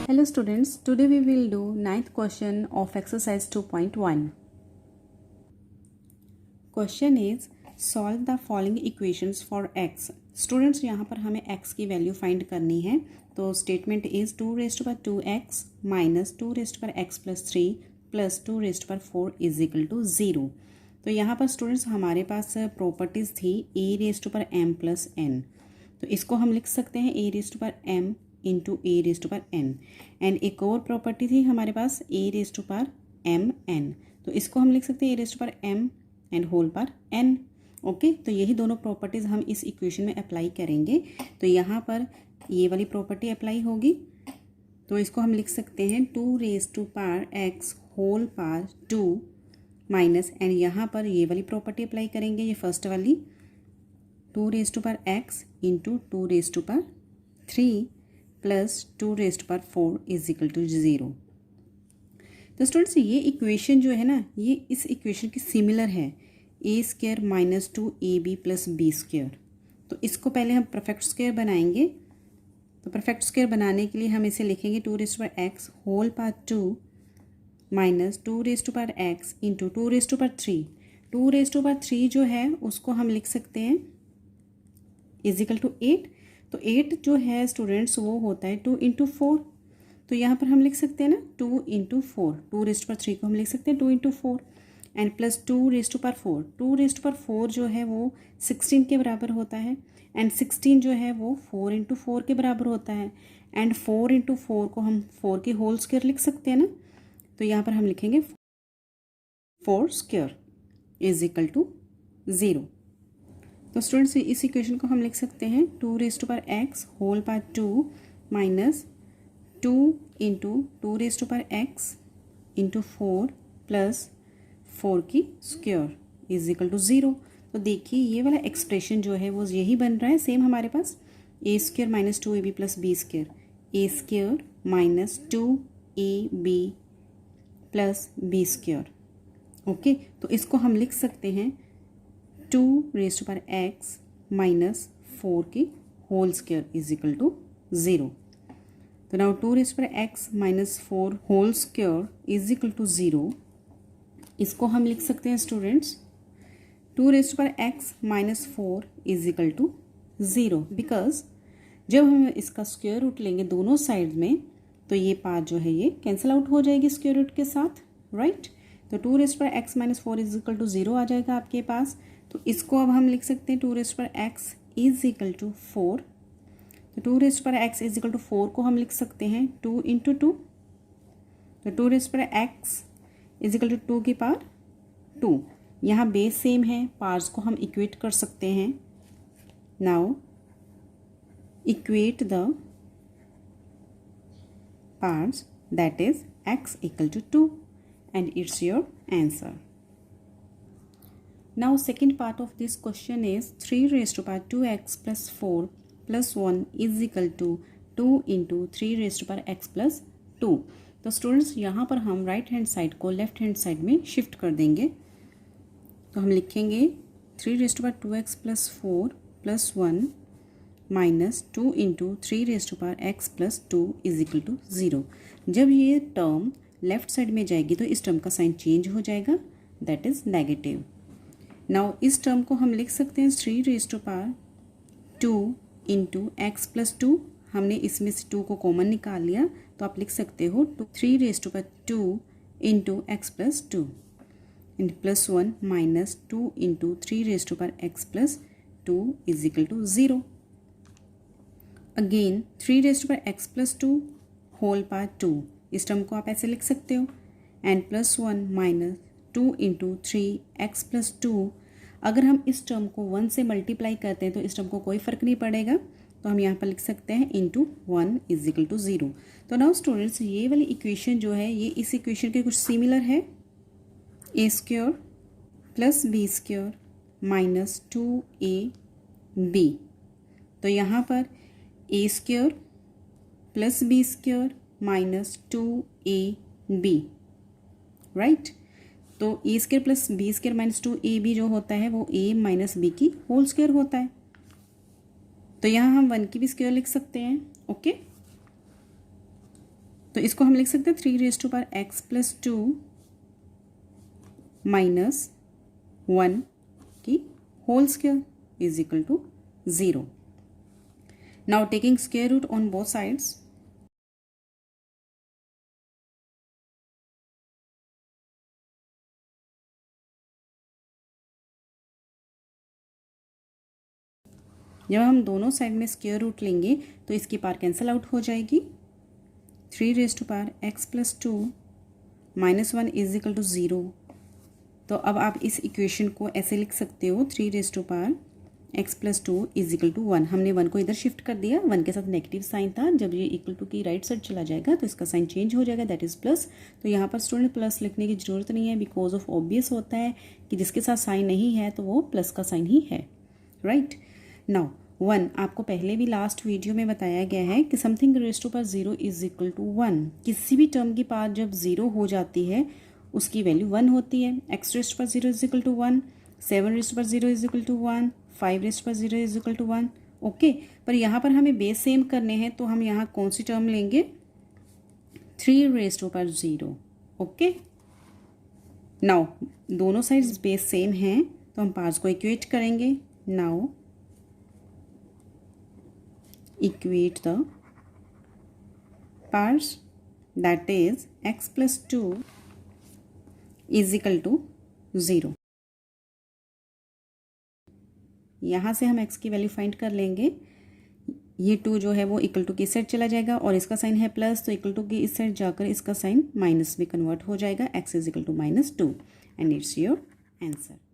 Hello students, today we will do ninth question of exercise 2.1. Question is solve the following equations for x. Students यहाँ पर हमें x की value find करनी है। तो statement is 2 raised to power 2x minus 2 raised to power x plus 3 plus 2 raised to power 4 is equal to 0। तो यहाँ पर स्टूडेंट्स हमारे पास प्रॉपर्टीज़ थी a raised to power m plus n। तो इसको हम लिख सकते हैं a raised to power m into a raise to power n. And एक और प्रॉपर्टी थी हमारे पास a raise to power m n. तो इसको हम लिख सकते हैं a raise to power m and whole power n. Okay, तो यही दोनों प्रॉपर्टीज़ हम इस इक्वेशन में अप्लाई करेंगे। तो यहाँ पर ये वाली प्रॉपर्टी अप्लाई होगी, तो इसको हम लिख सकते हैं 2 raise to power x whole power 2 minus, and यहाँ पर ये वाली प्रॉपर्टी अप्लाई करेंगे, ये फर्स्ट वाली 2 raise to power x into 2 raise to power 3 plus 2 raise to power 4 is equal to 0। तो स्टूडेंट्स ये इक्वेशन जो है ना, ये इस इक्वेशन की सिमिलर है, a square minus 2ab plus b square. तो इसको पहले हम परफेक्ट स्क्वायर बनाएंगे। तो परफेक्ट स्क्वायर बनाने के लिए हम इसे लिखेंगे 2 raise to power x whole power 2 minus 2 raise to power x into 2 raise to power 3। 2 raise to power 3 जो है उसको हम लिख सकते हैं इज इक्वल टू 8। तो 8 जो है स्टूडेंट्स वो होता है 2 इंटू 4। तो यहाँ पर हम लिख सकते हैं ना 2 इंटू 4। 2 रेज टू पावर 3 को हम लिख सकते हैं 2 into 4 and plus 2 raise to power 4। 2 raise to power 4 जो है वो 16 के बराबर होता है, एंड 16 जो है वो 4 इंटू 4 के बराबर होता है, एंड 4 इंटू 4 को हम 4 की होल स्क्वायर लिख सकते हैं ना। तो यहाँ पर हम लिखेंगे 4 स्क्वायर इज इक्वल टू 0। तो स्टूडेंट्स इस इक्वेशन को हम लिख सकते हैं 2 raise to power x whole power 2 minus 2 into 2 raise to power x into 4 plus 4 की स्क्वायर इज इक्वल टू 0। तो देखिए ये वाला एक्सप्रेशन जो है वो यही बन रहा है सेम हमारे पास, a square minus 2ab plus b square, a square minus 2ab plus b square. Okay, तो इसको हम लिख सकते हैं 2 raise to power x minus 4 की whole square is equal to 0। तो now 2 raise to power x minus 4 whole square is equal to 0। इसको हम लिख सकते हैं students 2 raise to power x minus 4 is equal to 0, because जब हम इसका स्क्वायर रूट लेंगे दोनों साइड में तो ये पार्ट जो है ये कैंसिल आउट हो जाएगी स्क्वायर रूट के साथ, राइट। तो 2 raise to power x minus 4 is equal to 0 आ जाएगा आपके पास। तो इसको अब हम लिख सकते हैं 2 raise to power x is equal to 4। तो 2 raise to power x is equal to 4 को हम लिख सकते हैं 2 इंटू 2। तो 2 raise to power x is equal to 2 की पावर 2। यहाँ बेस सेम है, पार्ट्स को हम इक्वेट कर सकते हैं। Now equate the parts, that is x equal to 2 and it's your answer. Now second part of this question is 3 raised to power 2x plus 4 plus 1 is equal to 2 into 3 raised to power x plus 2। तो students यहाँ पर हम right hand side को left hand side में shift कर देंगे। तो हम लिखेंगे 3 raised to power 2x plus 4 plus 1 minus 2 into 3 raised to power x plus 2 is equal to 0। जब ये टर्म लेफ्ट साइड में जाएगी तो इस टर्म का साइन चेंज हो जाएगा, दैट इज नेगेटिव। नाउ इस टर्म को हम लिख सकते हैं 3 raise to power 2 into x plus 2। हमने इसमें से 2 को कॉमन निकाल लिया, तो आप लिख सकते हो 3 raise to power 2 into x plus 2 and plus 1 minus 2 into 3 raise to power x plus 2 is equal to 0। Again 3 raise to power x plus 2 whole power 2, इस टर्म को आप ऐसे लिख सकते हो, and plus 1 minus 2 into 3x plus 2। अगर हम इस टर्म को 1 से मल्टीप्लाई करते हैं तो इस टर्म को कोई फ़र्क नहीं पड़ेगा, तो हम यहाँ पर लिख सकते हैं इंटू 1 इज इक्वल टू 0। तो नाउ स्टूडेंट्स ये वाली इक्वेशन जो है ये इस इक्वेशन के कुछ सिमिलर है, a square plus b square minus 2ab। तो यहाँ पर a square plus b square minus 2ab, right. तो a square plus b square minus 2ab जो होता है वो a माइनस बी की होल स्क्वायर होता है। तो यहाँ हम 1 की भी स्क्वायर लिख सकते हैं, ओके। तो इसको हम लिख सकते हैं 3 raise to power x plus 2 minus 1 की whole square is equal to 0. Now taking square root on both sides, जब हम दोनों साइड में स्क्वायर रूट लेंगे तो इसकी पावर कैंसिल आउट हो जाएगी. 3 raise to power x plus 2 minus 1 is equal to 0. तो अब आप इस इक्वेशन को ऐसे लिख सकते हो 3 raise to power x plus 2 is equal to 1. हमने 1 को इधर शिफ्ट कर दिया, 1 के साथ नेगेटिव साइन था. जब ये इक्वल टू की राइट साइड चला जाएगा तो इसका साइन चेंज हो जाएगा, दैट इज़ प्लस. तो यहाँ पर स्टूडेंट प्लस लिखने की ज़रूरत नहीं है, बिकॉज ऑफ ऑब्वियस होता है कि जिसके साथ साइन नहीं है तो वो प्लस का साइन ही है, राइट. नाउ 1 आपको पहले भी लास्ट वीडियो में बताया गया है कि something raise to power 0 is equal to 1. किसी भी टर्म की पावर जब 0 हो जाती है उसकी वैल्यू 1 होती है. x raise to power 0 is equal to 1, 7 raise to power 0 is equal to 1, 5 raise to power 0 is equal to 1. Okay, पर यहाँ पर हमें बेस सेम करने हैं तो हम यहाँ कौन सी टर्म लेंगे? 3 raise to power 0. Okay, now दोनों साइड्स बेस सेम हैं तो हम पार्ट्स को इक्वेट करेंगे. Now equate the parts, that is x plus 2 is equal to 0. यहाँ से हम x की वैल्यू फाइंड कर लेंगे. ये 2 जो है वो इक्वल टू की इस साइड चला जाएगा और इसका साइन है प्लस, तो इक्वल टू की इस साइड जाकर इसका साइन माइनस में कन्वर्ट हो जाएगा. x is equal to -2 and it's your answer.